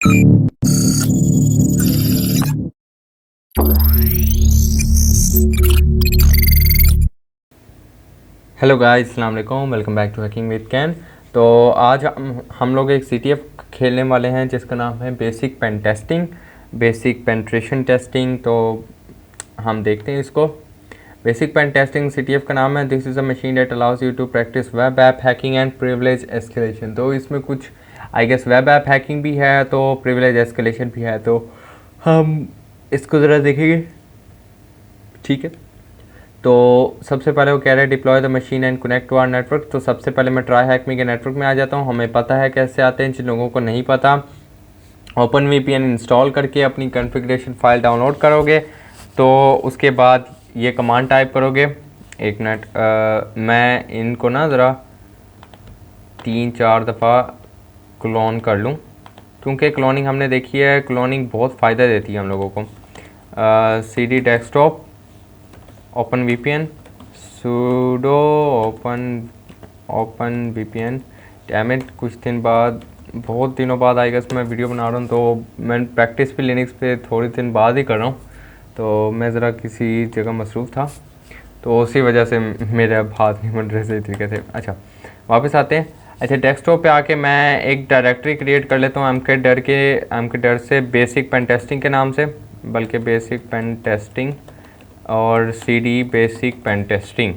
Hello guys, अस्सलाम वालेकुम, welcome back to hacking with कैन। तो आज हम लोग एक CTF खेलने वाले हैं जिसका नाम है basic pen testing, basic penetration testing. तो हम देखते हैं इसको। बेसिक पेन टेस्टिंग CTF का नाम है। This is a machine that allows you to practice web app hacking and privilege escalation. तो इसमें कुछ I guess web app hacking भी है, तो प्रिविलेज एस्केलेशन भी है। तो हम इसको ज़रा देखेंगे, ठीक है। तो सबसे पहले वो कह रहे हैं deploy the machine and connect to our network. तो सबसे पहले मैं ट्राई हैकमी के नेटवर्क में आ जाता हूँ। हमें पता है कैसे आते हैं, जिन लोगों को नहीं पता, ओपन VPN इंस्टॉल करके अपनी कॉन्फ़िगरेशन फाइल डाउनलोड करोगे। तो उसके बाद ये कमांड टाइप करोगे। एक मिनट, मैं इनको ना ज़रा 3-4 दफ़ा क्लोन कर लूँ, क्योंकि क्लोनिंग हमने देखी है, क्लोनिंग बहुत फ़ायदा देती है हम लोगों को। CD desktop, open VPN, sudo open VPN। डैमेट कुछ दिन बाद, बहुत दिनों बाद आई गेस मैं वीडियो बना रहा हूँ, तो मैं प्रैक्टिस भी लिनक्स पे थोड़ी दिन बाद ही कर रहा हूँ। तो मैं ज़रा किसी जगह मसरूफ़ था, तो उसी वजह से मेरे अब हाथ नहीं बन रहे सही तरीके से। अच्छा, वापस आते हैं। अच्छा, डेस्कटॉप पे आके मैं एक डायरेक्टरी क्रिएट कर लेता हूँ mkdir से, बेसिक पेन टेस्टिंग के नाम से, बल्कि बेसिक पेन टेस्टिंग और CD बेसिक पेन टेस्टिंग,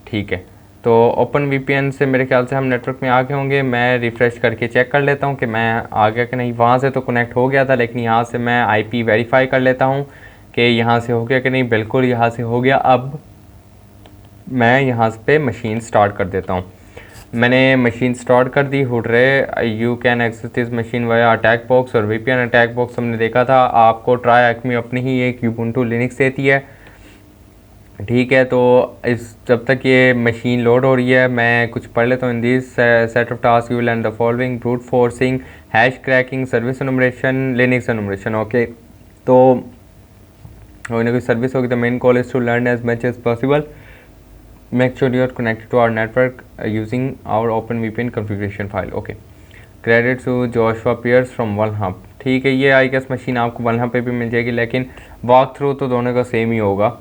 ठीक है। तो ओपन VPN से मेरे ख्याल से हम नेटवर्क में आ गए होंगे। मैं रिफ़्रेश करके चेक कर लेता हूँ कि मैं आ गया कि नहीं। वहाँ से तो कनेक्ट हो गया था, लेकिन यहाँ से मैं IP वेरीफाई कर लेता हूँ कि यहाँ से हो गया कि नहीं। बिल्कुल यहाँ से हो गया। अब मैं यहाँ पे मशीन स्टार्ट कर देता हूँ। मैंने मशीन स्टार्ट कर दी। हुडरे you can access this machine via attack box और VPN अटैक बॉक्स हमने देखा था। आपको ट्राई हैकमी अपनी ही एक यूबुंटू लिनक्स देती है, ठीक है। तो इस जब तक ये मशीन लोड हो रही है, मैं कुछ पढ़ लेता हूँ। In this set of task you will learn the following: brute forcing, hash cracking, service enumeration, Linux enumeration. Okay, तो कोई ना कोई सर्विस होगी। The main goal is to learn as much as possible, make sure you are connected to our network using our open VPN configuration file. Okay, credit to Joshua Pierce from OneHub. ठीक है, ये I guess machine आपको वनहब पे भी मिल जाएगी, लेकिन walk through तो दोनों का सेम ही होगा।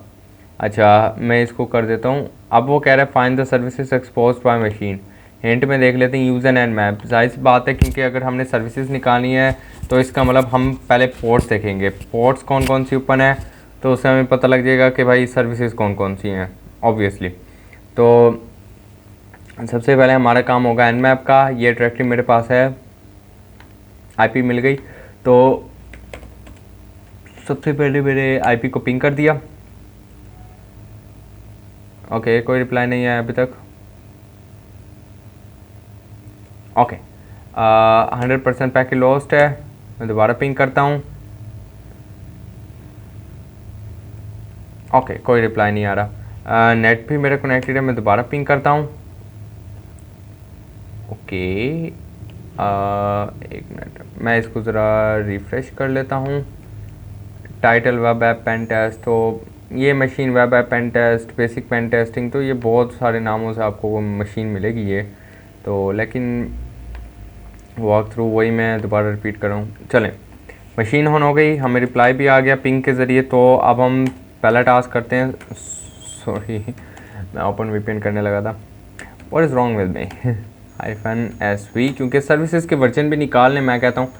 अच्छा, मैं इसको कर देता हूँ। अब वो कह रहा है find the services expose by machine. Hint में देख लेते हैं यूज़र एंड मैप। जाहिर सी बात है, क्योंकि अगर हमने सर्विसेज निकालनी है तो इसका मतलब हम पहले पोर्ट्स देखेंगे, पोर्ट्स कौन कौन सी ओपन है, तो उससे हमें पता लग जाएगा कि भाई सर्विसेज कौन कौन सी हैं ऑब्वियसली। तो सबसे पहले हमारा काम होगा nmap का। ये डायरेक्टली मेरे पास है, IP मिल गई। तो सबसे पहले मेरे IP को पिंग कर दिया। ओके, कोई रिप्लाई नहीं आया अभी तक। ओके, 100% पैकेट लॉस्ट है। मैं दोबारा पिंग करता हूँ। ओके, कोई रिप्लाई नहीं आ रहा। नेट भी मेरा कनेक्टेड है। मैं दोबारा पिंग करता हूँ। ओके, एक मिनट, मैं इसको ज़रा रिफ़्रेश कर लेता हूँ। Title web app pen test, तो ये machine web app pen test, basic pen testing, तो ये बहुत सारे नामों से आपको वो मशीन मिलेगी ये तो। लेकिन वॉक थ्रू वही मैं दोबारा रिपीट कर रहा हूँ। चलें, मशीन ऑन हो गई, हमें रिप्लाई भी आ गया पिंग के ज़रिए। तो अब हम पहला टास्क करते हैं। सॉरी, मैं ओपन VPN करने लगा था। What is wrong with me -SV, क्योंकि सर्विसेज के वर्जन भी निकालने, मैं कहता हूँ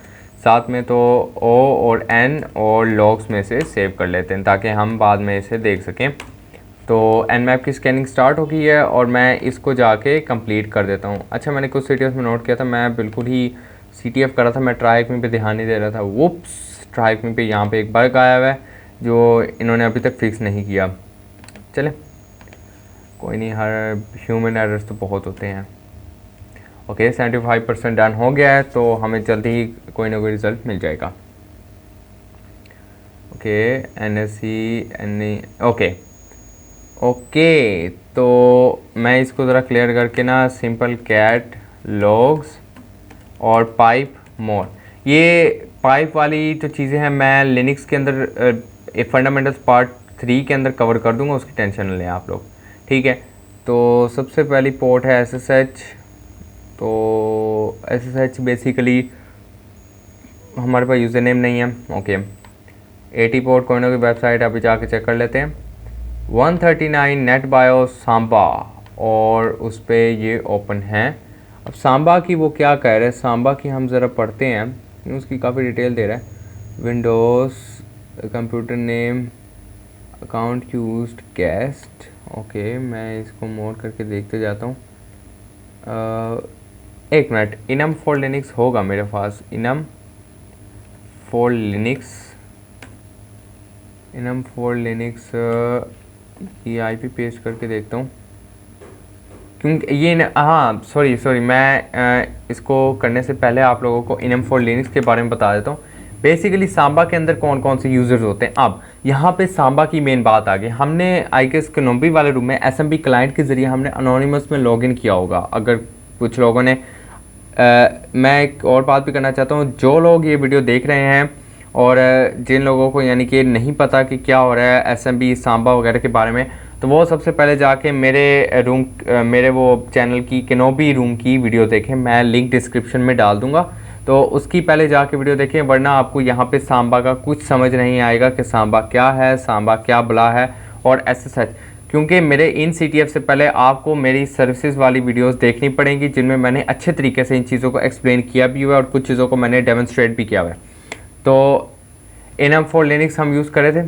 साथ में तो O और N और लॉग्स में से सेव कर लेते हैं, ताकि हम बाद में इसे देख सकें। तो nmap की स्कैनिंग स्टार्ट हो गई है और मैं इसको जाके कंप्लीट कर देता हूँ। अच्छा, मैंने कुछ CTF में नोट किया था, मैं बिल्कुल ही CTF कर रहा था, मैं ट्राई हैकमी पे ध्यान नहीं दे रहा था। वुप्स, ट्राई हैकमी पे यहाँ पे एक बग आया हुआ है जो इन्होंने अभी तक फिक्स नहीं किया। चले, कोई नहीं, हर ह्यूमन एरर्स तो बहुत होते हैं। ओके, 75% डन हो गया है, तो हमें जल्दी ही कोई ना कोई रिज़ल्ट मिल जाएगा। ओके, ओके ओके, तो मैं इसको ज़रा क्लियर करके ना, सिंपल कैट लॉग्स और पाइप मोर, ये पाइप वाली जो चीज़ें हैं मैं लिनक्स के अंदर फंडामेंटल्स पार्ट 3 के अंदर कवर कर दूंगा, उसकी टेंशन न लें आप लोग, ठीक है। तो सबसे पहली पोर्ट है SSH। तो SSH बेसिकली हमारे पास यूज़र नेम नहीं है। ओके, 80 पोर्ट कोइनों की वेबसाइट अभी जाके चेक कर लेते हैं। 139 नेट बायो सांबा, और उस पर ये ओपन है। अब सांबा की वो क्या कह रहे हैं, सांबा की हम ज़रा पढ़ते हैं, उसकी काफ़ी डिटेल दे रहा है। Windows computer name account used guest. Okay, मैं इसको मोड करके देखते जाता हूँ। एक मिनट, इनम फॉर लिनक्स होगा मेरे पास, enum for Linux, enum for Linux की आईपी पेस्ट करके देखता हूँ, क्योंकि ये हाँ सॉरी मैं इसको करने से पहले आप लोगों को इनम फॉर लिनक्स के बारे में बता देता हूँ। बेसिकली सांबा के अंदर कौन कौन से यूज़र्स होते हैं। अब यहाँ पे सांबा की मेन बात आ गई। हमने आई गेस कनोम्बी वाले रूम में एसएमबी क्लाइंट के ज़रिए हमने अनोनिमस में लॉगिन किया होगा। अगर कुछ लोगों ने मैं एक और बात भी करना चाहता हूँ, जो लोग ये वीडियो देख रहे हैं और जिन लोगों को यानी कि नहीं पता कि क्या हो रहा है एसएमबी सांबा वगैरह के बारे में, तो वो सबसे पहले जाके मेरे वो चैनल की कनोबी रूम की वीडियो देखें। मैं लिंक डिस्क्रिप्शन में डाल दूंगा, तो उसकी पहले जाके वीडियो देखें, वरना आपको यहाँ पे सांबा का कुछ समझ नहीं आएगा कि सांबा क्या है, सांबा क्या बला है और ऐसे सच। क्योंकि मेरे इन CTF से पहले आपको मेरी सर्विसेज वाली वीडियोस देखनी पड़ेंगी, जिनमें मैंने अच्छे तरीके से इन चीज़ों को एक्सप्लेन किया भी हुआ है और कुछ चीज़ों को मैंने डेमोन्स्ट्रेट भी किया हुआ है। तो इनम फॉर लिनक्स हम यूज़ करे थे।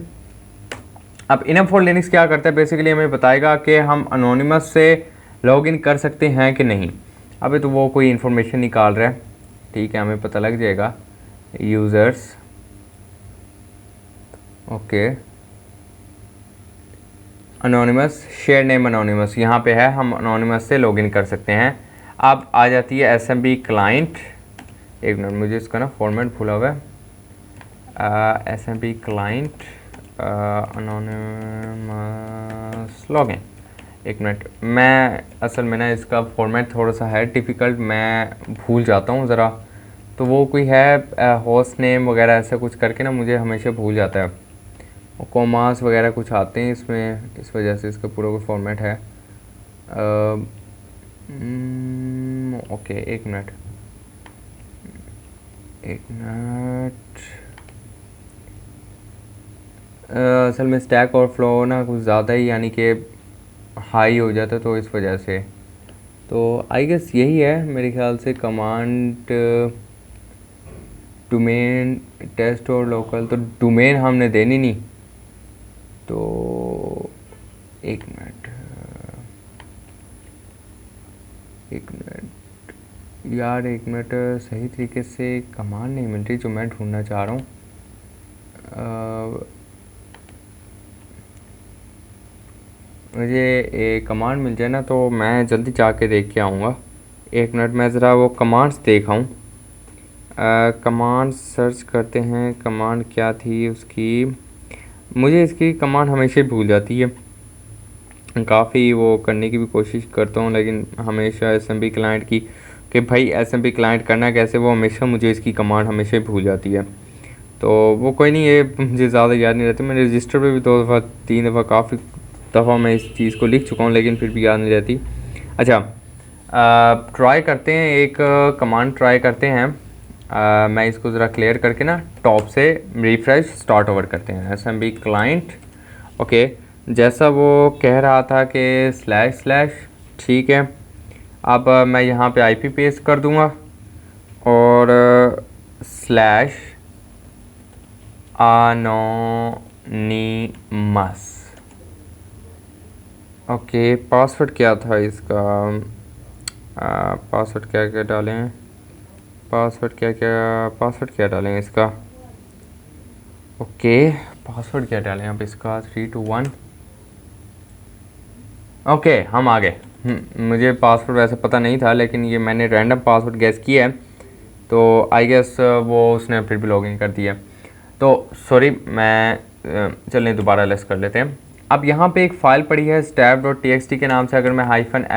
अब इनम फॉर लिनक्स क्या करता है, बेसिकली हमें बताएगा कि हम अनोनिमस से लॉगिन कर सकते हैं कि नहीं। अभी तो वो कोई इन्फॉर्मेशन निकाल रहा है, ठीक है, हमें पता लग जाएगा। Users, okay, anonymous, share name anonymous यहाँ पे है, हम अनोनिमस से लॉगिन कर सकते हैं। अब आ जाती है एसएमबी क्लाइंट। एक मिनट, मुझे इसका ना फॉर्मेट भूला हुआ है। SMB client anonymous login. एक मिनट, मैं असल में ना इसका फॉर्मेट थोड़ा सा है डिफ़िकल्ट, मैं भूल जाता हूँ ज़रा। तो वो कोई है होस्ट नेम वगैरह ऐसा कुछ करके ना, मुझे हमेशा भूल जाता है। कोमास वगैरह कुछ आते हैं इसमें, इस वजह से इसका पूरा कोई फॉर्मेट है। ओके, एक मिनट। असल में स्टैक और फ्लो ना कुछ ज़्यादा ही यानी कि हाई हो जाता है, तो इस वजह से। तो आई गेस यही है मेरे ख्याल से कमांड। डोमेन टेस्ट और लोकल, तो डोमेन हमने देनी नहीं। तो एक मिनट यार, एक मिनट, सही तरीके से कमांड नहीं मिल रही जो मैं ढूंढना चाह रहा हूँ। मुझे एक कमांड मिल जाए ना तो मैं जल्दी जाके देख के आऊँगा। एक मिनट, मैं ज़रा वो कमांड्स देखाऊँ। कमांड सर्च करते हैं, कमांड क्या थी उसकी, मुझे इसकी कमांड हमेशा ही भूल जाती है। काफ़ी वो करने की भी कोशिश करता हूँ, लेकिन हमेशा एसएमबी क्लाइंट की कि भाई एसएमबी क्लाइंट करना कैसे, वो हमेशा मुझे इसकी कमांड हमेशा ही भूल जाती है। तो वो कोई नहीं, ये मुझे ज़्यादा याद नहीं रहती। मैंने रजिस्टर पे भी 2 दफ़ा 3 दफ़ा काफ़ी दफ़ा मैं इस चीज़ को लिख चुका हूँ, लेकिन फिर भी याद नहीं रहती। अच्छा, ट्राई करते हैं, एक कमांड ट्राई करते हैं। मैं इसको ज़रा क्लियर करके ना टॉप से रिफ्रेश स्टार्ट ओवर करते हैं। एसएमबी क्लाइंट, ओके, जैसा वो कह रहा था कि // ठीक है। अब मैं यहाँ पे आईपी पेस्ट कर दूँगा और /anonymous। ओके, पासवर्ड क्या था इसका, पासवर्ड क्या क्या डालें, पासवर्ड क्या डालें इसका। ओके, पासवर्ड क्या डालें अब इसका, 3 2 1। ओके, हम आ गए। मुझे पासवर्ड वैसे पता नहीं था, लेकिन ये मैंने रैंडम पासवर्ड गैस किया है, तो आई गेस वो उसने फिर भी लॉगिन कर दिया। तो सॉरी, मैं चलें दोबारा लेस कर लेते हैं। अब यहाँ पे एक फ़ाइल पड़ी है stab.txt के नाम से। अगर मैं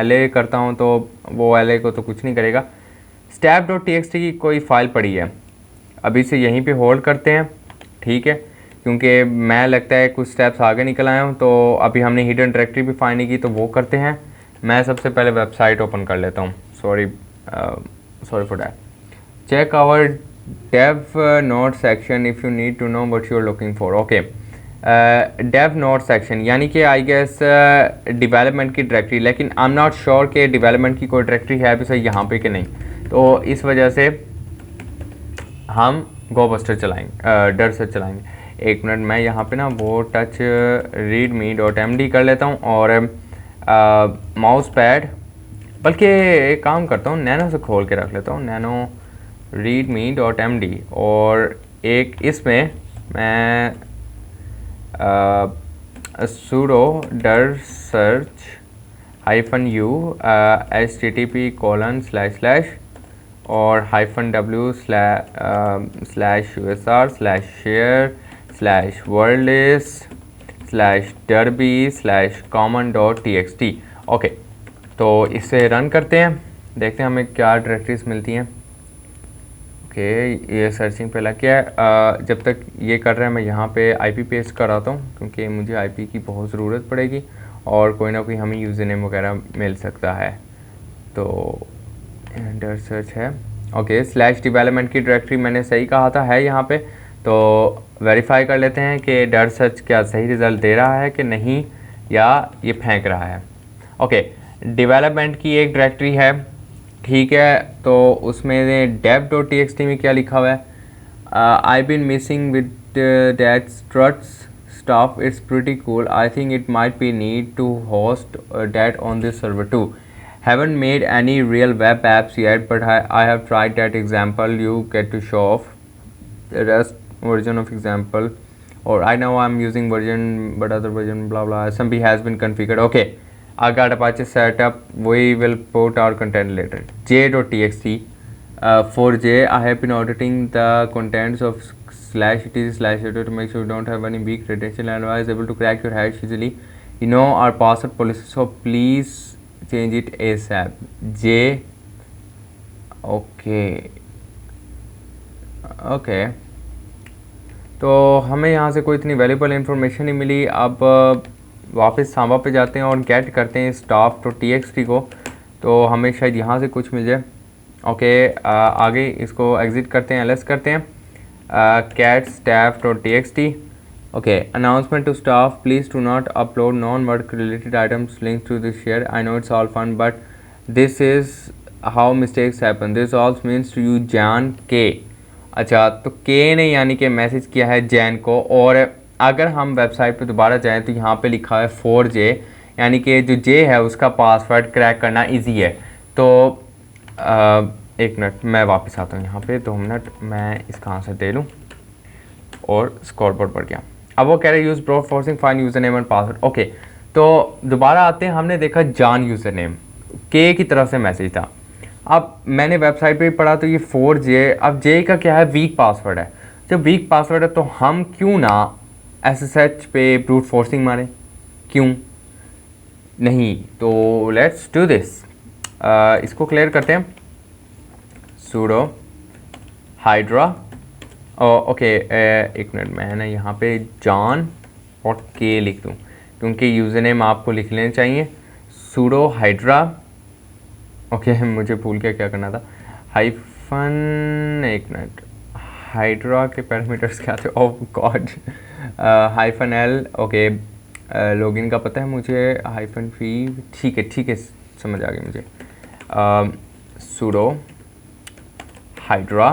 -la करता हूँ तो वो la को तो कुछ नहीं करेगा। stab.txt की कोई फ़ाइल पड़ी है, अभी से यहीं पे होल्ड करते हैं, ठीक है, क्योंकि मैं लगता है कुछ स्टेप्स आगे निकल आए हूँ। तो अभी हमने हिडन डायरेक्टरी भी फाइंड नहीं की, तो वो करते हैं। मैं सबसे पहले वेबसाइट ओपन कर लेता हूँ। Sorry for that. Check our dev node section if you need to know what you are looking for. okay, dev node section यानी कि आई गेस डेवलपमेंट की डायरेक्टरी, लेकिन आई एम नॉट श्योर कि development की कोई directory है भी सही यहाँ पे कि नहीं, तो इस वजह से हम गोबस्टर चलाएंगे, डर से चलाएंगे। एक मिनट, मैं यहाँ पे ना वो टच readme.md कर लेता हूँ और माउस पैड, बल्कि एक काम करता हूँ नैनो से खोल के रख लेता हूँ, नैनो readme.md, और एक इसमें मैं sudo डर सर्च -u http:// और -w/share/worldlist/derby/common.txt। ओके, तो इसे रन करते हैं, देखते हैं हमें क्या डायरेक्टरीज मिलती हैं। ओके, ये सर्चिंग पे लग गया है। जब तक ये कर रहे हैं मैं यहाँ पे आईपी पेस्ट कराता हूँ, क्योंकि मुझे आईपी की बहुत ज़रूरत पड़ेगी और कोई ना कोई हमें यूज़र नेम वगैरह मिल सकता है। तो डर सर्च है, ओके, /development की डायरेक्टरी मैंने सही कहा था है यहाँ पे, तो वेरीफाई कर लेते हैं कि डर सर्च क्या सही रिज़ल्ट दे रहा है कि नहीं, या ये फेंक रहा है। ओके, डेवलपमेंट की एक डायरेक्टरी है, ठीक है, तो उसमें dev.txt में क्या लिखा हुआ है, I been missing with that struts stuff, it's pretty cool, I think it might be need to host that on this server too. Haven't made any real web apps yet, but I have tried that example you get to show off the rest version of example, or I know I'm using version but other version blah blah smb has been configured. Okay, I got Apache setup, we will put our content later. j.txt, for j I have been auditing the contents of /etc/editor to make sure you don't have any weak credential and I is able to crack your hash easily. You know our password policy, so please change it ASAP. J, okay, तो हमें यहाँ से कोई इतनी valuable information नहीं मिली। अब वापस सांबा पे जाते हैं और गेट करते हैं staff.txt को, तो हमें शायद यहाँ से कुछ मिल जाए। ओके, आगे इसको एग्ज़िट करते हैं, ls करते हैं, cat staff.txt। okay, announcement to staff, please do not upload non-work related items linked to this share. I know it's all fun, but this is how mistakes happen. This also means to you Jan K। अच्छा, तो K ने यानी कि message किया है जैन को, और अगर हम वेबसाइट पे दोबारा जाएं तो यहाँ पे लिखा है 4J, यानी कि जो J है उसका पासवर्ड क्रैक करना इजी है। तो एक मिनट, मैं वापस आता हूँ यहाँ पे, 2 मिनट, मैं इसका आंसर दे लूँ, और स्कोरबोर्ड पर गया। अब वो कह रहे use bro forcing fine user name and password. Okay, तो दोबारा आते हैं, हमने देखा जान यूज़र नेम के की तरफ से मैसेज था। अब मैंने वेबसाइट पे पढ़ा तो ये 4J, अब J का क्या है, वीक पासवर्ड है। जब वीक पासवर्ड है तो हम क्यों ना SSH पे ब्रूट फोर्सिंग मारें, क्यों नहीं? तो लेट्स डू दिस, इसको क्लियर करते हैं, sudo hydra। ओके, एक मिनट, मैं ना यहाँ पे जॉन और के लिख दूँ, क्योंकि यूज़र नेम आपको लिख लेने चाहिए। sudo hydra, ओके, मुझे भूल गया क्या करना था, हाइफन, एक मिनट, हाइड्रा के पैरामीटर्स क्या थे, ओह गॉड, -l। ओके, लॉगिन का पता है मुझे, -v, ठीक है, समझ आ गई मुझे। sudo hydra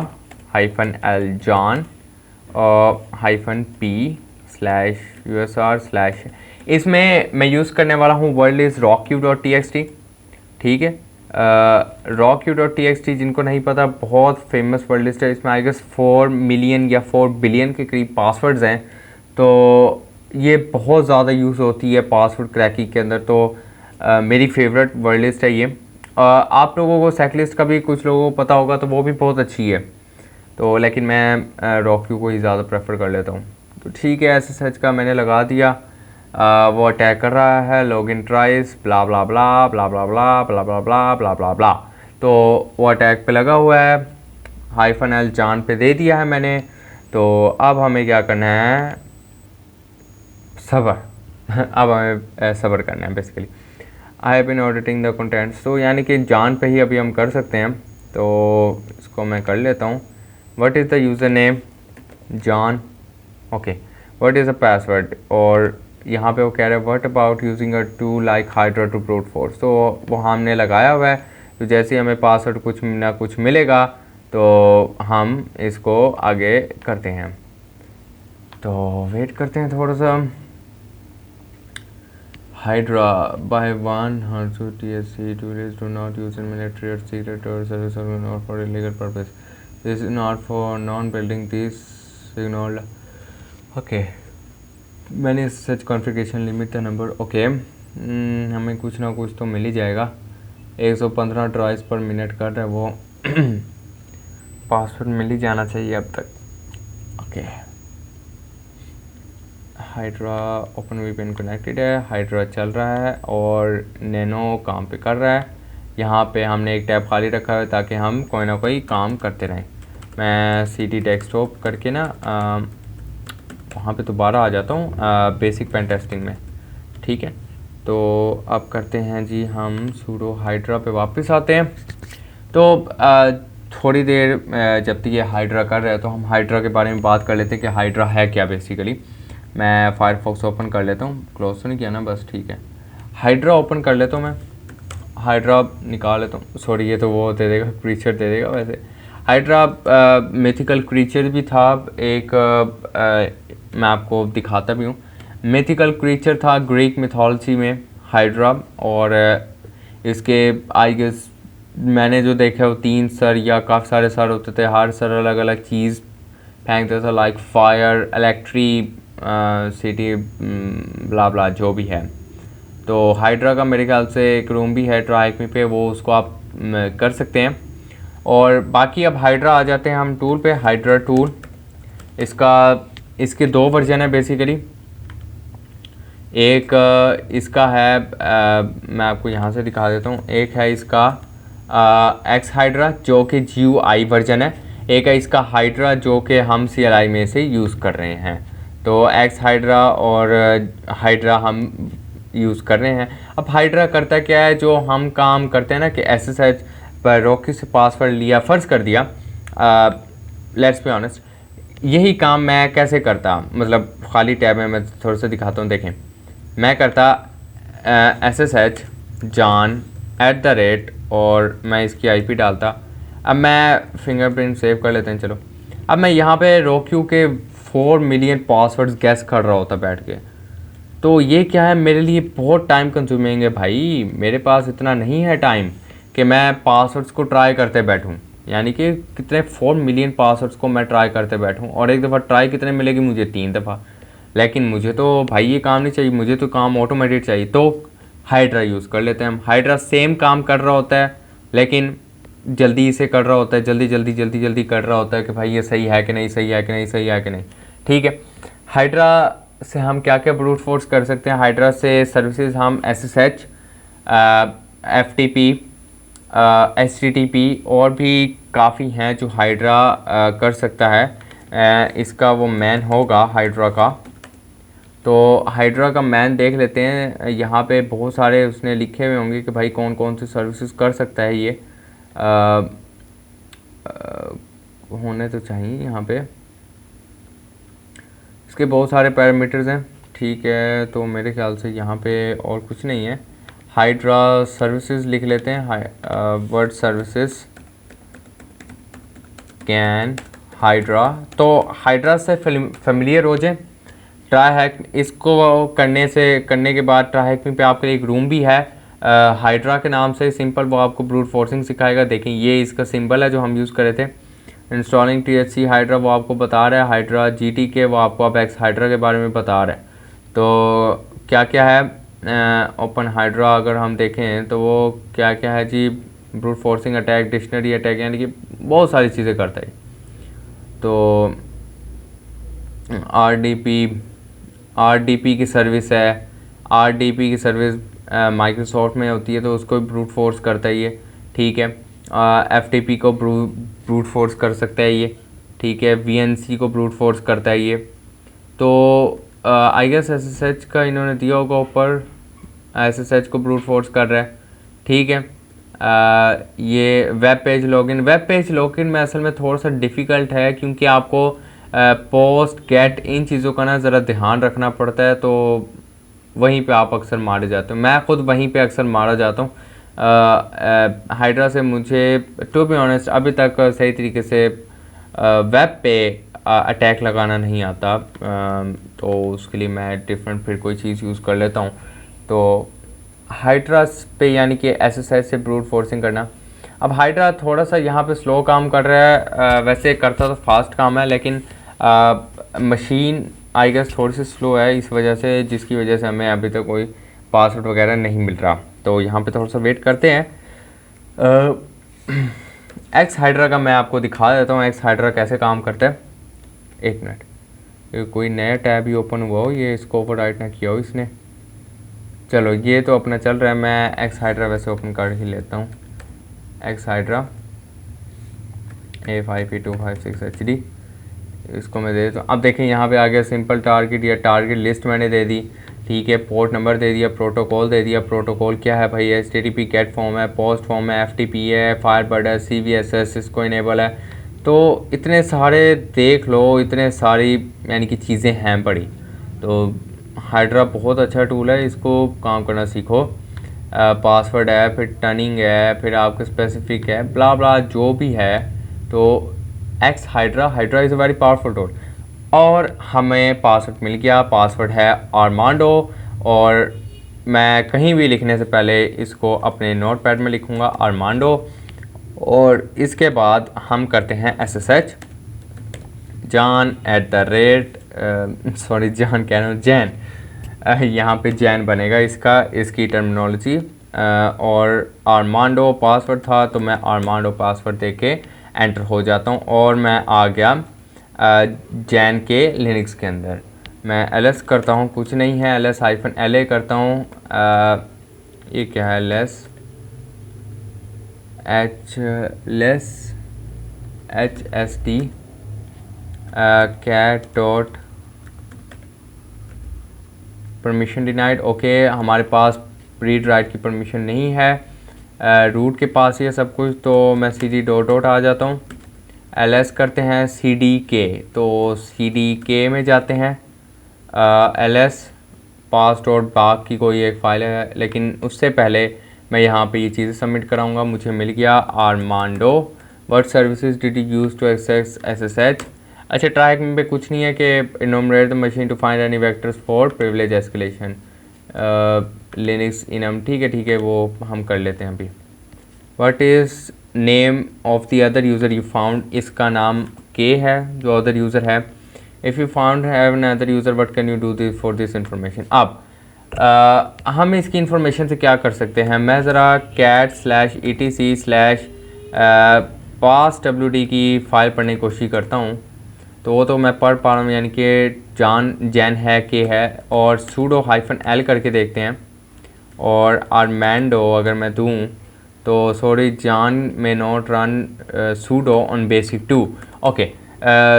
-l john -p/usr/, इसमें मैं यूज़ करने वाला हूँ वर्ल्ड इज़ rockq.txt, ठीक है। rockq.txt जिनको नहीं पता, बहुत फेमस वर्ल्ड लिस्ट है, इसमें आई गेस 4 मिलियन या 4 बिलियन के करीब पासवर्ड्स हैं, तो ये बहुत ज़्यादा यूज़ होती है पासवर्ड क्रैकिंग के अंदर। तो मेरी फेवरेट वर्ल्ड लिस्ट है ये। आप लोगों को सेकलिस्ट का भी कुछ लोगों को पता होगा, तो वो भी बहुत अच्छी है, तो लेकिन मैं rockq को ही ज़्यादा प्रेफर कर लेता हूँ। तो ठीक है, SSH का मैंने लगा दिया, वो अटैक कर रहा है, लॉगिन ट्राइस ब्ला ब्ला ब्ला ब्ला ब्ला ब्ला ब्ला ब्ला ब्ला ब्ला ब्ला ब्ला, तो वो अटैक पे लगा हुआ है, -l जान पे दे दिया है मैंने। तो अब हमें क्या करना है, सब्र अब हमें सब्र करना है basically. I have been auditing the contents, तो यानी कि जान पे ही अभी हम कर सकते हैं, तो इसको मैं कर लेता हूँ, what is the user name John, okay, what is the password, और यहाँ पे वो कह रहे हैं what about using a tool like Hydra to brute force. तो वो हमने लगाया हुआ है, तो जैसे ही हमें पासवर्ड कुछ ना कुछ मिलेगा तो हम इसको आगे करते हैं। तो वेट करते हैं थोड़ा सा। हाइड्रा बाय वन हर्सू TSC tools do not use in military और सीक्रेट और सर्विस और not for illegal purpose, this is not for non building this signal, okay, मैंने such configuration limit the number, okay, हमें कुछ ना कुछ तो मिल ही जाएगा। 115 ट्राइज पर मिनट कर रहा है वो पासवर्ड मिल ही जाना चाहिए अब तक, okay. Hydra open VPN connected है, हाइड्रा चल रहा है और नैनो काम पे कर रहा है। यहाँ पे हमने एक टैब खाली रखा है ताकि हम कोई ना कोई काम करते रहें। मैं CD डेस्कटॉप करके ना वहाँ पे दोबारा आ जाता हूँ बेसिक पेन टेस्टिंग में, ठीक है। तो अब करते हैं जी हम सूडो हाइड्रा पे वापस आते हैं। तो थोड़ी देर जब तक ये हाइड्रा कर रहा है तो हम हाइड्रा के बारे में बात कर लेते हैं कि हाइड्रा है क्या बेसिकली। मैं फायरफॉक्स ओपन कर लेता हूँ, क्लोज तो नहीं किया ना, बस ठीक है। हाइड्रा ओपन कर लेता हूँ मैं, हाइड्रा निकाल लेता हूँ, सॉरी ये तो वो दे देगा, क्रीचर दे देगा। वैसे हाइड्रा मिथिकल क्रीचर भी था एक, मैं आपको दिखाता भी हूँ। मिथिकल क्रीचर था ग्रीक मिथोलॉजी में हाइड्रा, और इसके आई गेस मैंने जो देखा वो 3 सर या काफ़ी सारे सर होते थे, हर सर अलग अलग चीज़ फेंकता था, लाइक फायर, इलेक्ट्रिसिटी, ब्ला ब्ला जो भी है। तो हाइड्रा का मेरे ख्याल से एक रूम भी है ट्राइकमी पे, वो उसको आप कर सकते हैं। और बाकी अब हाइड्रा आ जाते हैं हम टूल पे, हाइड्रा टूल। इसके 2 वर्जन है बेसिकली। एक इसका है मैं आपको यहाँ से दिखा देता हूँ, एक है इसका एक्स हाइड्रा जो कि GUI वर्जन है, एक है इसका हाइड्रा जो कि हम CLI में से यूज़ कर रहे हैं। तो एक्स हाइड्रा और हाइड्रा हम यूज़ कर रहे हैं। अब हाइड्रा करता क्या है, जो हम काम करते हैं ना कि SSH पर रॉकी से पासवर्ड लिया, फ़र्ज़ कर दिया, लेट्स बी ऑनेस्ट, यही काम मैं कैसे करता, मतलब खाली टैब में मैं थोड़ा सा दिखाता हूँ। देखें, मैं करता SSH जॉन @ और मैं इसकी IP डालता। अब मैं फिंगरप्रिंट सेव कर लेते हैं, चलो। अब मैं यहाँ पे रोक्यू के 4 मिलियन पासवर्ड्स गैस कर रहा होता बैठ के। तो ये क्या है, मेरे लिए बहुत टाइम कंज्यूमिंग है भाई, मेरे पास इतना नहीं है टाइम कि मैं पासवर्ड्स को ट्राई करते बैठूं। यानी कि कितने 4 मिलियन पासवर्ड्स को मैं ट्राई करते बैठूं, और एक दफ़ा ट्राई कितने मिलेगी मुझे, 3 दफ़ा। लेकिन मुझे तो भाई ये काम नहीं चाहिए, मुझे तो काम ऑटोमेटेड चाहिए। तो हाइड्रा यूज़ कर लेते हैं हम। हाइड्रा सेम काम कर रहा होता है लेकिन जल्दी से कर रहा होता है, जल्दी कर रहा होता है कि भाई ये सही है कि नहीं, सही है कि नहीं, सही है कि नहीं, ठीक है। हाइड्रा से हम क्या क्या ब्रूट फोर्स कर सकते हैं। हाइड्रा से सर्विसेज हम SSH, FTP, HTTP और भी काफ़ी हैं जो हाइड्रा कर सकता है। इसका वो मैन होगा हाइड्रा का, तो हाइड्रा का मैन देख लेते हैं। यहाँ पे बहुत सारे उसने लिखे हुए होंगे कि भाई कौन कौन सी सर्विसेज कर सकता है ये, होने तो चाहिए यहाँ पे। इसके बहुत सारे पैरामीटर्स हैं, ठीक है। तो मेरे ख्याल से यहाँ पे और कुछ नहीं है। हाइड्रा सर्विसेज लिख लेते हैं, वर्ड सर्विसेज कैन हाइड्रा। तो हाइड्रा से फेमिलियर हो जाए। ट्राई हैक इसको करने के बाद ट्राई हैकिंग पे आपके लिए एक रूम भी है हाइड्रा के नाम से, सिंपल, वो आपको ब्रूट फोर्सिंग सिखाएगा। देखें ये इसका सिंबल है जो हम यूज़ कर रहे थे। इंस्टॉलिंग THC हाइड्रा वो आपको बता रहा है, हाइड्रा GTK वो आपको अब एक्स हाइड्रा के बारे में बता रहा है। तो क्या क्या है ओपन हाइड्रा अगर हम देखें तो वो क्या क्या है जी, brute forcing attack, dictionary attack, यानी कि बहुत सारी चीज़ें करता है। तो RDP की सर्विस है, RDP की सर्विस माइक्रोसॉफ्ट में होती है तो उसको ब्रूट फोर्स करता है ये, ठीक है। FTP को ब्रूट फोर्स कर सकता है ये, ठीक है। VNC को ब्रूट फोर्स करता है ये। तो आई गेस SSH का इन्होंने दिया होगा ऊपर, SSH को ब्रूट फोर्स कर रहा है, ठीक है। ये वेब पेज लॉगिन में असल में थोड़ा सा डिफ़िकल्ट है, क्योंकि आपको पोस्ट गेट इन चीज़ों का ना ज़रा ध्यान रखना पड़ता है, तो वहीं पे आप अक्सर मारे जाते हो। मैं ख़ुद वहीं पे अक्सर मारा जाता हूँ। हाइड्रा से मुझे टू बी ऑनेस्ट अभी तक सही तरीके से वेब पे अटैक लगाना नहीं आता, तो उसके लिए मैं डिफरेंट फिर कोई चीज़ यूज़ कर लेता हूँ। तो हाइड्रा पे यानी कि एसएसएच से ब्रूट फोर्सिंग करना। अब हाइड्रा थोड़ा सा यहाँ पे स्लो काम कर रहा है, वैसे करता तो फास्ट काम है, लेकिन मशीन आई गेस थोड़ी सी स्लो है इस वजह से, जिसकी वजह से हमें अभी तक कोई पासवर्ड वगैरह नहीं मिल रहा। तो यहाँ पे थोड़ा सा वेट करते हैं। एक्स हाइड्रा का मैं आपको दिखा देता हूँ एक्स हाइड्रा कैसे काम करता है। एक मिनट, ये कोई नया टैब ही ओपन हुआ हो, ये इसको ओवरराइट ना किया हो इसने। चलो ये तो अपना चल रहा है, मैं एक्स हाइड्रा वैसे ओपन कर ही लेता हूँ। एक्स हाइड्रा A5E256HD इसको मैं दे देता हूँ। अब देखें यहाँ पे आ गया सिंपल टारगेट या टारगेट लिस्ट मैंने दे दी, ठीक है। पोर्ट नंबर दे दिया, प्रोटोकॉल दे दिया। प्रोटोकॉल क्या है भाई, HTTP गेट फॉर्म है, पोस्ट फॉर्म है, FTP है, फायरबर्ड है, CVSS इसको इनेबल है। तो इतने सारे देख लो, इतने सारी यानी कि चीज़ें हैं बड़ी। तो हाइड्रा बहुत अच्छा टूल है, इसको काम करना सीखो। पासवर्ड है, फिर टर्निंग है, फिर आपका स्पेसिफिक है, ब्ला ब्ला जो भी है। तो x hydra is a very powerful tool. और हमें पासवर्ड मिल गया, पासवर्ड है आर्मांडो। और मैं कहीं भी लिखने से पहले इसको अपने नोटपैड में लिखूँगा आर्मांडो। और इसके बाद हम करते हैं SSH जान जान कह रहा हूँ जैन, यहाँ पे जैन बनेगा इसकी टर्मिनोलॉजी। और आर्मांडो पासवर्ड था, तो मैं आर्मांडो पासवर्ड दे के एंटर हो जाता हूँ और मैं आ गया जैन के लिनक्स के अंदर। मैं ls करता हूँ, कुछ नहीं है, ls-la करता हूँ। ये क्या है, hsd cat dot permission denied. Okay, हमारे पास रीड राइट की परमिशन नहीं है, रूट के पास ही है सब कुछ। तो मैं cd डॉट आ जाता हूँ। ls करते हैं cdk, तो cdk में जाते हैं। ls पास डॉट बाग की कोई एक फ़ाइल है, लेकिन उससे पहले मैं यहाँ पे ये चीज़ें सबमिट कराऊंगा। मुझे मिल गया Armando. What services did you use to access SSH। अच्छा, ट्राई में पे कुछ नहीं है कि enumerate the machine to find any vectors for privilege escalation Linux enum. ठीक है, वो हम कर लेते हैं अभी। What is name of the other user you found, इसका नाम के है जो अदर यूज़र है। If you found have an other user what can you do this for this information. अब हम इसकी इन्फॉर्मेशन से क्या कर सकते हैं, मैं ज़रा cat/etc/passwd की फ़ाइल पढ़ने की कोशिश करता हूँ। तो वो तो मैं पढ़ पा रहा हूँ, यानी कि जैन है के है। और sudo -l करके देखते हैं। और आर्मांडो अगर मैं दूँ तो सॉरी जान में not run sudo on basic 2। Okay,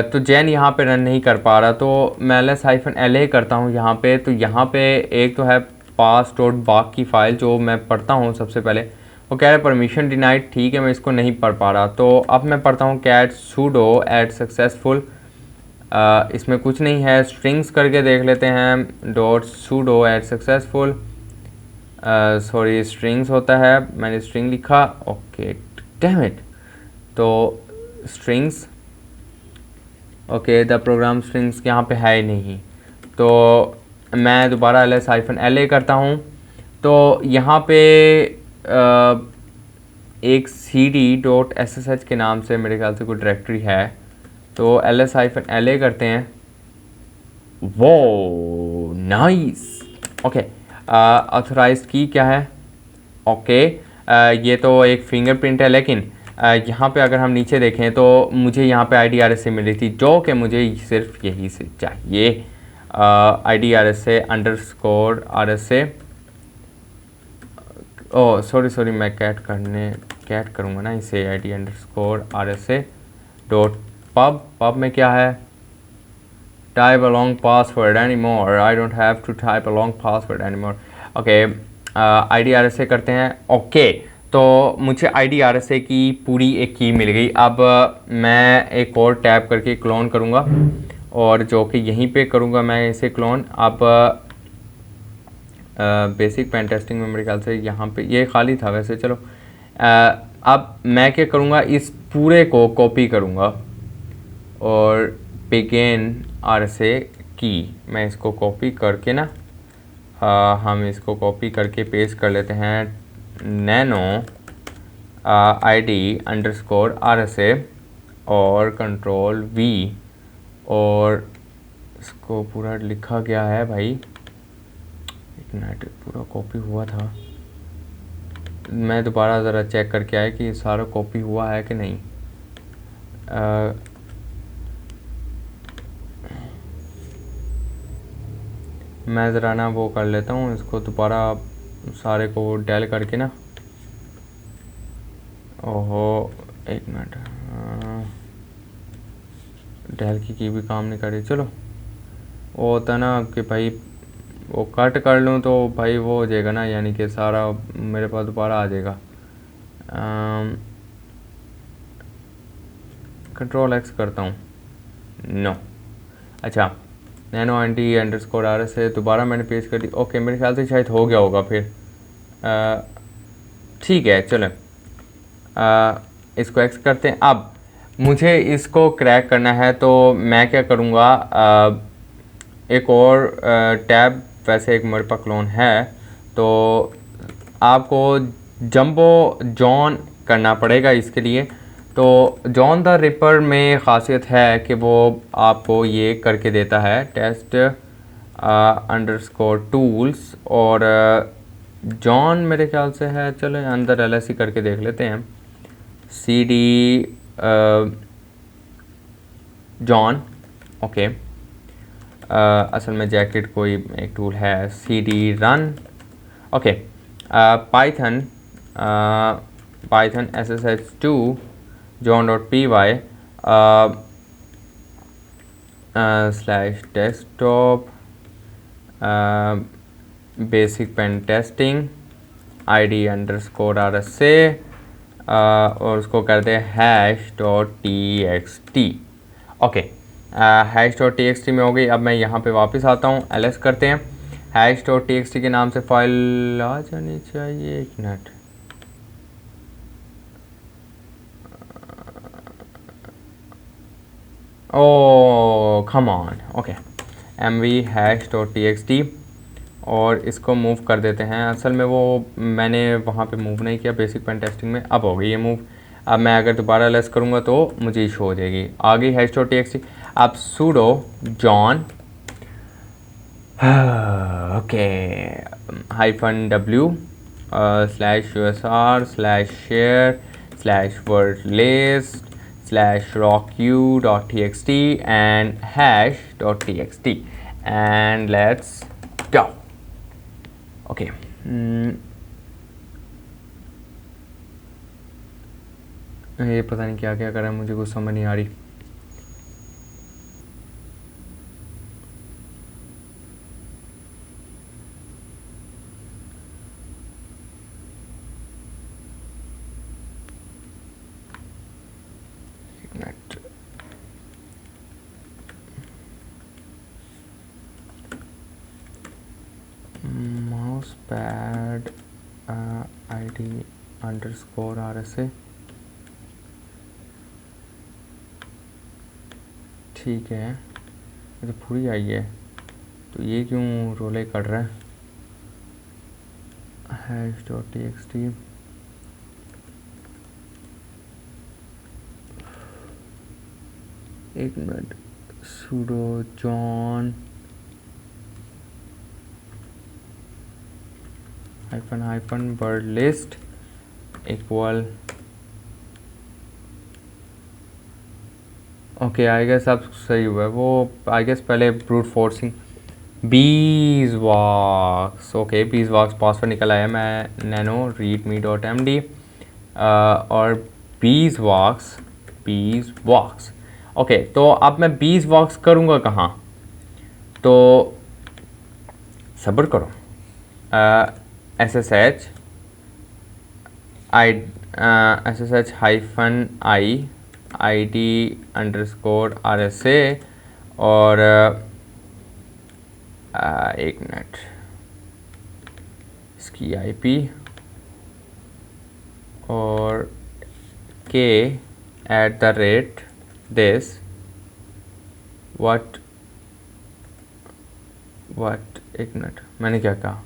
तो जैन यहाँ पे रन नहीं कर पा रहा, तो मैं ls-la करता हूँ यहाँ पे। तो यहाँ पे एक तो है pass.bak की फ़ाइल जो मैं पढ़ता हूँ सबसे पहले। वो कह रहा है परमिशन डिनाइड, ठीक है, मैं इसको नहीं पढ़ पा रहा। तो अब मैं पढ़ता हूँ cat sudo add successful। इसमें कुछ नहीं है, स्ट्रिंग्स करके देख लेते हैं। Dot sudo add successful, sorry strings होता है, मैंने स्ट्रिंग लिखा। ओके डैम इट, तो strings okay the program strings यहाँ पे है ही नहीं। तो मैं दोबारा ls-la करता हूँ। तो यहाँ पे एक cd.ssh के नाम से मेरे ख्याल से कोई डायरेक्टरी है, तो ls-la करते हैं। वो नाइस। ओके, ऑथराइज्ड की क्या है, ओके ये तो एक फिंगरप्रिंट है, लेकिन यहाँ पे अगर हम नीचे देखें तो मुझे यहाँ पे IDRS से मिली थी, जो कि मुझे सिर्फ यही से चाहिए। IDRS से _RS से, ओ सॉरी मैं कैट करूँगा ना इसे, ID_RS से .pub में क्या है, type a long password any more, I don't have to type a long password any more. Okay, IDRS से करते हैं। ओके, तो मुझे IDRSA की पूरी एक की मिल गई। अब मैं एक और टैप करके क्लोन करूँगा और जो कि यहीं पे करूँगा मैं इसे क्लोन। अब बेसिक पेन टेस्टिंग में मेरे ख्याल से यहाँ पे ये खाली था वैसे, चलो अब मैं क्या करूँगा, इस पूरे को कॉपी करूँगा और बिगिन RSA की मैं इसको कॉपी करके ना हम इसको कॉपी करके पेस्ट कर लेते हैं नैनो ID_RSA और कंट्रोल V, और इसको पूरा लिखा गया है भाई, एक मिनट, पूरा कॉपी हुआ था। मैं दोबारा ज़रा चेक करके आया कि सारा कॉपी हुआ है कि नहीं। मैं ज़रा ना वो कर लेता हूँ, इसको दोबारा सारे को डेल करके ना। ओहो एक मिनट, डेल की भी काम नहीं कर रही। चलो वो होता ना कि भाई वो कट कर लूँ तो भाई वो हो जाएगा ना, यानी कि सारा मेरे पास दोबारा आ जाएगा। कंट्रोल X करता हूँ, नो। अच्छा, नैनो ID_RSA दोबारा मैंने पेज कर दी। ओके, मेरे ख्याल से शायद हो गया होगा फिर। ठीक है, चलो इसको X करते हैं। अब मुझे इसको क्रैक करना है तो मैं क्या करूँगा, एक और टैब, वैसे एक मेरे पास क्लोन है, तो आपको जंबो जॉन करना पड़ेगा इसके लिए। तो जॉन द रिपर में ख़ासियत है कि वो आपको ये करके देता है टेस्ट अंडरस्कोर टूल्स, और जॉन मेरे ख्याल से है, चलो अंदर LSC करके देख लेते हैं, CD जॉन। ओके, असल में जैकेट कोई एक टूल है, CD run. Okay, Python SSH2 john.py /desktop basic pen testing ID_RSA और उसको करते हैं #txt। ओके, #txt में हो गई। अब मैं यहाँ पे वापस आता हूँ, ls करते हैं। #txt के नाम से फाइल आ जानी चाहिए, एक मिनट। Oh come on, okay, mv #txt और इसको मूव कर देते हैं। असल में वो मैंने वहाँ पे मूव नहीं किया बेसिक पेन टेस्टिंग में, अब हो गई ये मूव। अब मैं अगर दोबारा लेस करूँगा तो मुझे इशू हो जाएगी। आ गई #txt। अब sudo john okay -w /usr/share/wordlist/rocku.txt and #txt and let's go. Okay, ये पता नहीं क्या क्या कर रहा है, मुझे कुछ समझ नहीं आ रही। माउस पैड ID_RSA, ठीक है, ये तो पूरी आई है, तो ये क्यों रोले कर रहा है। #txt एक मिनट, sudo john -wordlist equal, okay I guess अब सही हुआ है वो। आई गेस पहले brute forcing beeswax, okay beeswax password निकल आया। मैं नैनो readme.md और beeswax ओके। तो अब मैं beeswax करूँगा कहाँ, तो सब्र करो, SSH SSH-I ID_RSA और एक मिनट, इसकी IP और k@this what एक मिनट, मैंने क्या कहा?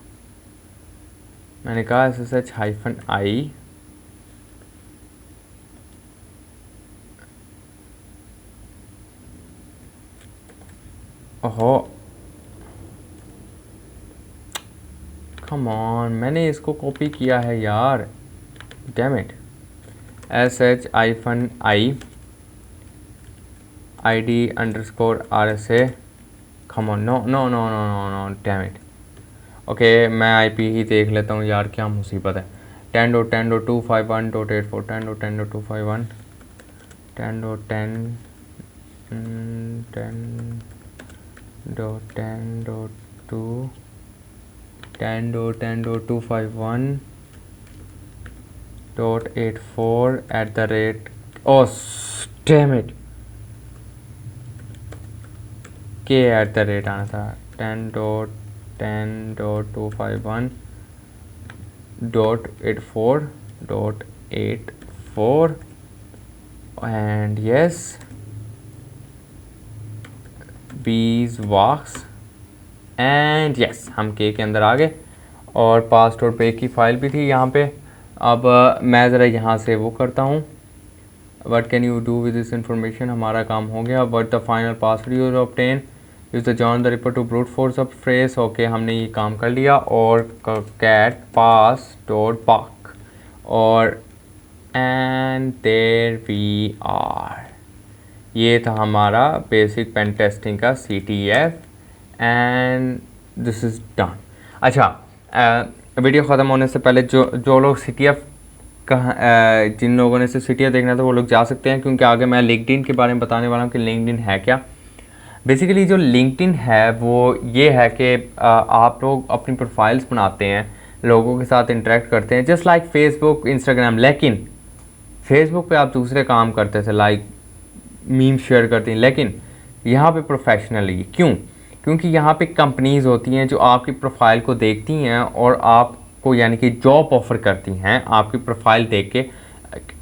मैंने कहा SSH-I ओहो कम ऑन, मैंने इसको कॉपी किया है यार, damn it. SSH-I ID_RSA, come on, no no no no no no, damn it. Okay, मैं IP ही देख लेता हूँ यार, क्या मुसीबत है। 10.10.251.84 10.10.251 10.10.251.84 oh damn it, k@ आना था। 10.10.251.84 and yes, beeswax and yes, हम के अंदर आ गए और पास्ट और पे की फाइल भी थी यहाँ पे। अब मैं ज़रा यहाँ से वो करता हूँ, what can you do with this information, हमारा काम हो गया। What the final password you obtain use the John the ripper to brute force of phrase. Okay, हमने ये काम कर लिया। और कैट पास डॉट पाक और एंड देयर वी आर, ये था हमारा बेसिक पेन टेस्टिंग का CTF and this is done. अच्छा, वीडियो ख़त्म होने से पहले जो लोग CTF का जिन लोगों ने से CTF देखना था वो लोग जा सकते हैं, क्योंकि आगे मैं लिंक्डइन के बारे में बताने वाला हूँ कि लिंक्डइन है क्या। बेसिकली जो लिंक्डइन है वो ये है कि आप लोग अपनी प्रोफाइल्स बनाते हैं, लोगों के साथ इंटरेक्ट करते हैं, जस्ट लाइक फेसबुक, इंस्टाग्राम। लेकिन फेसबुक पे आप दूसरे काम करते थे, लाइक मीम शेयर करते हैं, लेकिन यहाँ पे प्रोफेशनली। क्यों? क्योंकि यहाँ पे कंपनीज़ होती हैं जो आपकी प्रोफाइल को देखती हैं और आपको यानी कि जॉब ऑफ़र करती हैं आपकी प्रोफाइल देख के।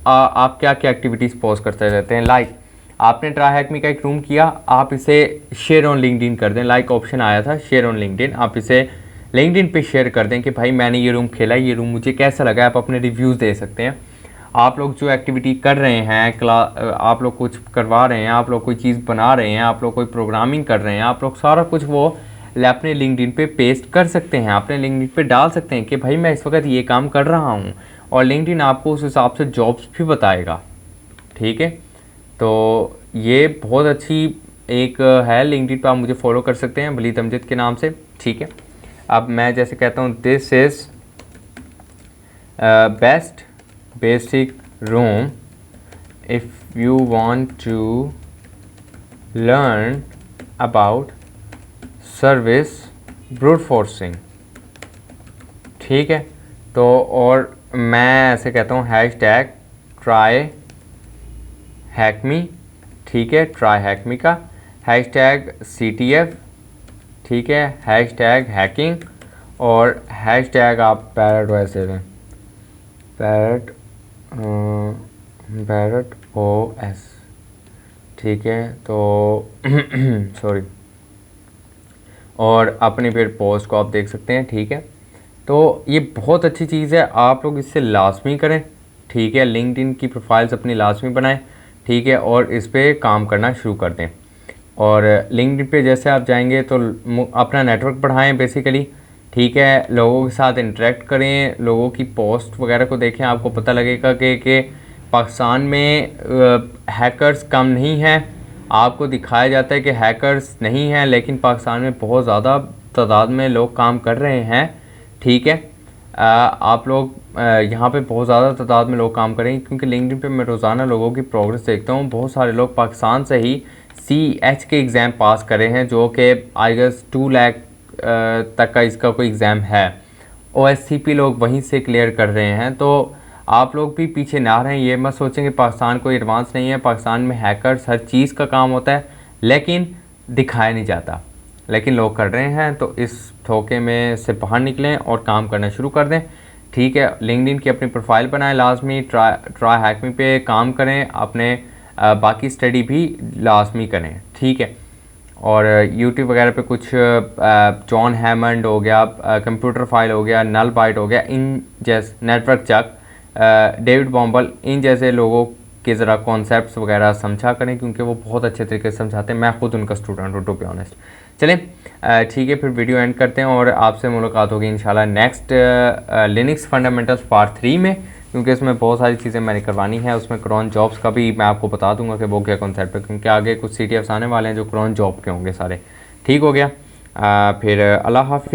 आप क्या क्या एक्टिविटीज़ पोस्ट करते रहते हैं, लाइक आपने TryHackMe का एक रूम किया, आप इसे शेयर ऑन लिंक्डइन कर दें। लाइक ऑप्शन आया था शेयर ऑन लिंक्डइन, आप इसे लिंक्डइन पे शेयर कर दें कि भाई मैंने ये रूम खेला, ये रूम मुझे कैसा लगा। आप अपने रिव्यूज़ दे सकते हैं। आप लोग जो एक्टिविटी कर रहे हैं, आप लोग कुछ करवा रहे हैं, आप लोग कोई चीज़ बना रहे हैं, आप लोग कोई प्रोग्रामिंग कर रहे हैं, आप लोग सारा कुछ वो अपने लिंक्डइन पे पेस्ट कर सकते हैं, अपने लिंक्डइन पे डाल सकते हैं कि भाई मैं इस वक्त ये काम कर रहा हूँ, और लिंक्डइन आपको उस हिसाब से जॉब्स भी बताएगा। ठीक है, तो ये बहुत अच्छी एक है। लिंक्डइन पे आप मुझे फॉलो कर सकते हैं वलीद अमजद के नाम से। ठीक है, अब मैं जैसे कहता हूँ, this is best basic room if you want to learn about service brute forcing। ठीक है, तो और मैं ऐसे कहता हूँ #TryHackMe। ठीक है, TryHackMe का #CTF। ठीक है, #hacking और आप पैरट वैसे दें, पैरट OS। ठीक है, तो सॉरी, और अपनी फिर पोस्ट को आप देख सकते हैं। ठीक है, तो ये बहुत अच्छी चीज़ है, आप लोग इससे लाजमी करें। ठीक है, लिंक्डइन की प्रोफाइल्स अपनी लाजमी बनाएं। ठीक है, और इस पर काम करना शुरू कर दें। और लिंक्डइन पे जैसे आप जाएंगे तो अपना नेटवर्क बढ़ाएं बेसिकली। ठीक है, लोगों के साथ इंटरेक्ट करें, लोगों की पोस्ट वगैरह को देखें, आपको पता लगेगा कि पाकिस्तान में हैकर्स कम नहीं हैं। आपको दिखाया जाता है कि हैकर्स नहीं हैं, लेकिन पाकिस्तान में बहुत ज़्यादा तादाद में लोग काम कर रहे हैं। ठीक है, आप लोग यहाँ पे बहुत ज़्यादा तादाद में लोग काम करेंगे, क्योंकि लिंक्डइन पे मैं रोज़ाना लोगों की प्रोग्रेस देखता हूँ। बहुत सारे लोग पाकिस्तान से ही CH के एग्ज़ाम पास करे हैं, जो कि आई गेस 2 लाख तक का इसका कोई एग्ज़ाम है। OSCP लोग वहीं से क्लियर कर रहे हैं। तो आप लोग भी पीछे ना रहें, ये मत सोचें कि पाकिस्तान कोई एडवांस नहीं है। पाकिस्तान में हैकर्स हर चीज़ का काम होता है, लेकिन दिखाया नहीं जाता, लेकिन लोग कर रहे हैं। तो इस धोखे में से बाहर निकलें और काम करना शुरू कर दें। ठीक है, लिंक्डइन की अपनी प्रोफाइल बनाएं, लाजमी ट्राई हैकमी पे काम करें, अपने बाकी स्टडी भी लाजमी करें। ठीक है, और यूट्यूब वगैरह पे कुछ जॉन हैमंड हो गया, कंप्यूटर फाइल हो गया, नल बाइट हो गया, इन जैसे नेटवर्क चक, डेविड बॉम्बल, इन जैसे लोगों के ज़रा कॉन्सेप्ट्स वगैरह समझा करें, क्योंकि वो बहुत अच्छे तरीके से समझाते हैं। मैं खुद उनका स्टूडेंट हूँ, टू बी ऑनेस्ट। चलें, ठीक है, फिर वीडियो एंड करते हैं और आपसे मुलाकात होगी इंशाल्लाह नेक्स्ट लिनक्स फंडामेंटल्स पार्ट 3 में, क्योंकि इसमें बहुत सारी चीज़ें मैंने करवानी है। उसमें क्रॉन जॉब्स का भी मैं आपको बता दूंगा कि वो क्या कॉन्सेप्ट है, क्योंकि आगे कुछ CTFs आने वाले हैं जो क्रॉन जॉब के होंगे सारे। ठीक हो गया, फिर अल्लाह हाफिज़।